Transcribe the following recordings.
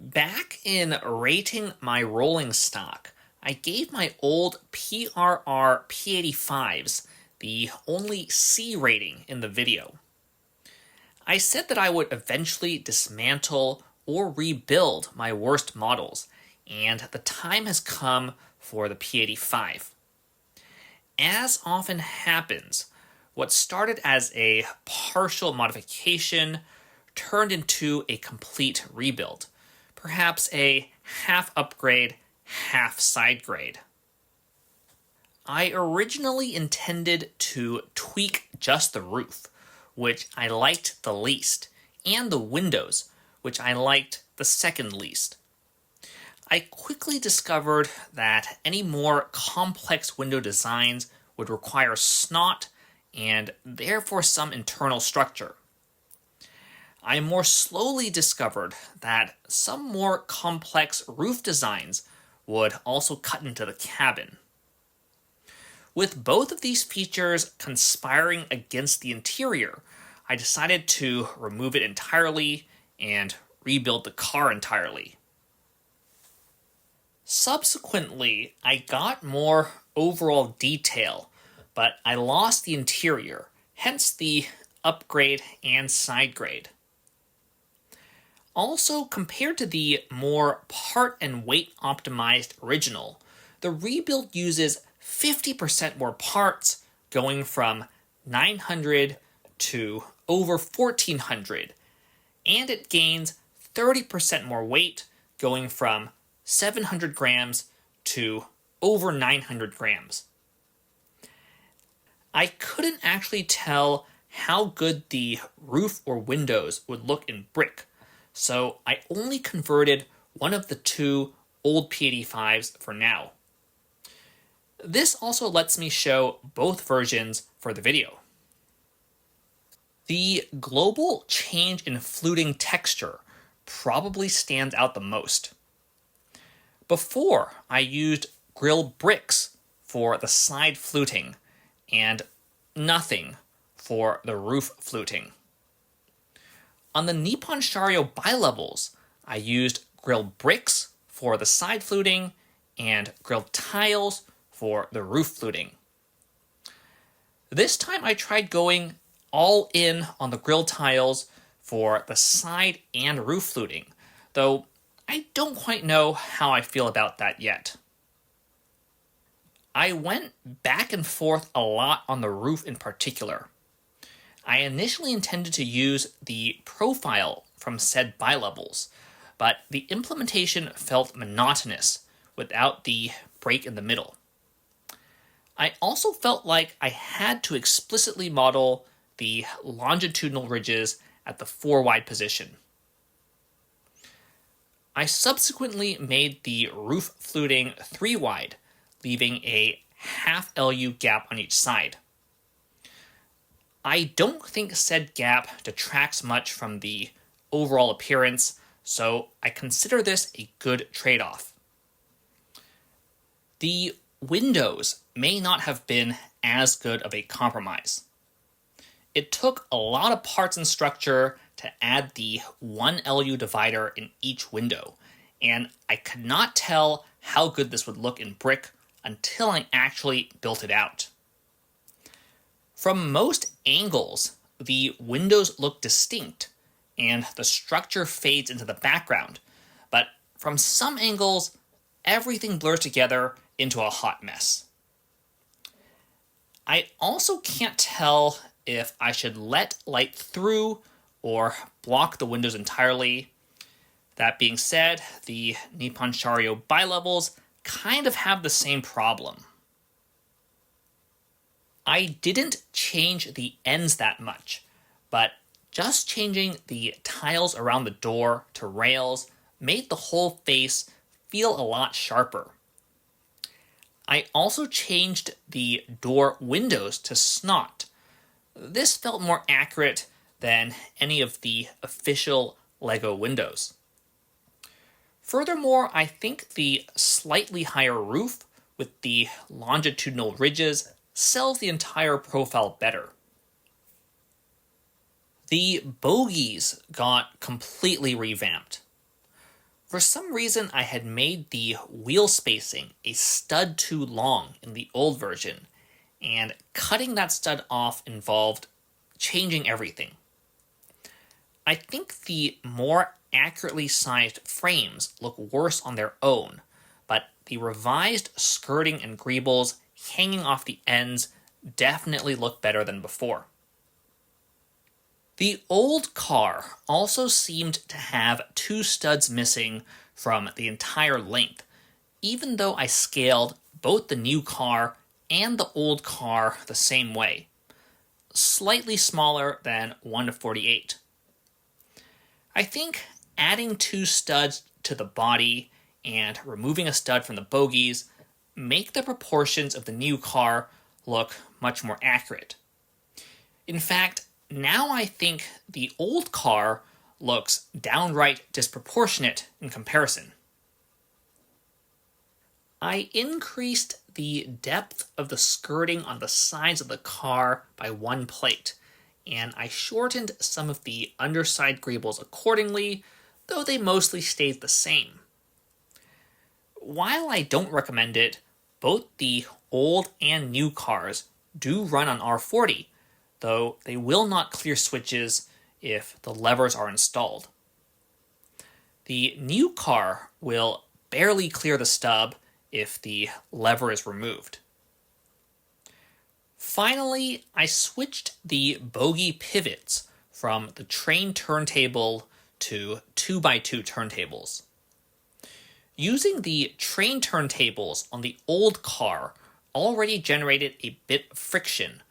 Back in rating my rolling stock, I gave my old PRR P85s the only C rating in the video. I said that I would eventually dismantle or rebuild my worst models, and the time has come for the P85. As often happens, what started as a partial modification turned into a complete rebuild, perhaps a half upgrade, half side grade. I originally intended to tweak just the roof, which I liked the least, and the windows, which I liked the second least. I quickly discovered that any more complex window designs would require snot and therefore some internal structure. I more slowly discovered that some more complex roof designs would also cut into the cabin. With both of these features conspiring against the interior, I decided to remove it entirely and rebuild the car entirely. Subsequently, I got more overall detail, but I lost the interior, hence the upgrade and side grade. Also, compared to the more part and weight optimized original, the rebuild uses 50% more parts, going from 900 to over 1400, and it gains 30% more weight, going from 700 grams to over 900 grams. I couldn't actually tell how good the roof or windows would look in brick, so I only converted one of the two old P85s for now. This also lets me show both versions for the video. The global change in fluting texture probably stands out the most. Before, I used grill bricks for the side fluting and nothing for the roof fluting. On the Nippon Shario bilevels, I used grill bricks for the side fluting and grill tiles for the roof fluting. This time I tried going all in on the grill tiles for the side and roof fluting, though I don't quite know how I feel about that yet. I went back and forth a lot on the roof in particular. I initially intended to use the profile from said bilevels, but the implementation felt monotonous without the break in the middle. I also felt like I had to explicitly model the longitudinal ridges at the 4-wide position. I subsequently made the roof fluting 3-wide, leaving a half LU gap on each side. I don't think said gap detracts much from the overall appearance, so I consider this a good trade-off. The windows may not have been as good of a compromise. It took a lot of parts and structure to add the 1 LU divider in each window, and I could not tell how good this would look in brick until I actually built it out. From most angles, the windows look distinct, and the structure fades into the background, but from some angles, everything blurs together into a hot mess. I also can't tell if I should let light through or block the windows entirely. That being said, the Nippon Shario bilevels kind of have the same problem. I didn't change the ends that much, but just changing the tiles around the door to rails made the whole face feel a lot sharper. I also changed the door windows to snot. This felt more accurate than any of the official LEGO windows. Furthermore, I think the slightly higher roof with the longitudinal ridges sells the entire profile better. The Bogies got completely revamped. For some reason, I had made the wheel spacing a stud too long in the old version, and cutting that stud off involved changing everything. I think the more accurately sized frames look worse on their own, but the revised skirting and greebles hanging off the ends definitely look better than before. The old car also seemed to have 2 studs missing from the entire length, even though I scaled both the new car and the old car the same way, slightly smaller than 1:48. I think adding 2 studs to the body and removing a stud from the bogies make the proportions of the new car look much more accurate. In fact, now I think the old car looks downright disproportionate in comparison. I increased the depth of the skirting on the sides of the car by 1 plate, and I shortened some of the underside greebles accordingly, though they mostly stayed the same. While I don't recommend it, both the old and new cars do run on R40, though they will not clear switches if the levers are installed. The new car will barely clear the stub if the lever is removed. Finally, I switched the bogie pivots from the train turntable to 2x2 turntables. Using the train turntables on the old car already generated a bit of friction,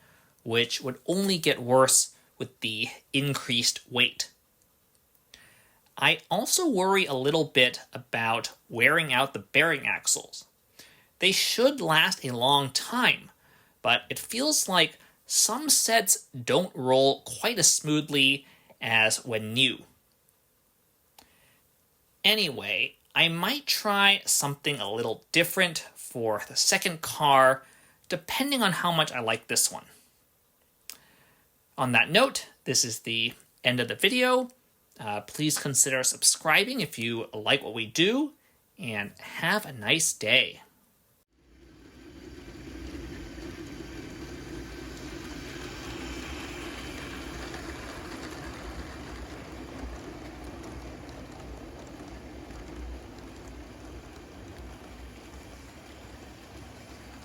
which would only get worse with the increased weight. I also worry a little bit about wearing out the bearing axles. They should last a long time, but it feels like some sets don't roll quite as smoothly as when new. Anyway, I might try something a little different for the second car, depending on how much I like this one. On that note, this is the end of the video. Please consider subscribing if you like what we do, and have a nice day.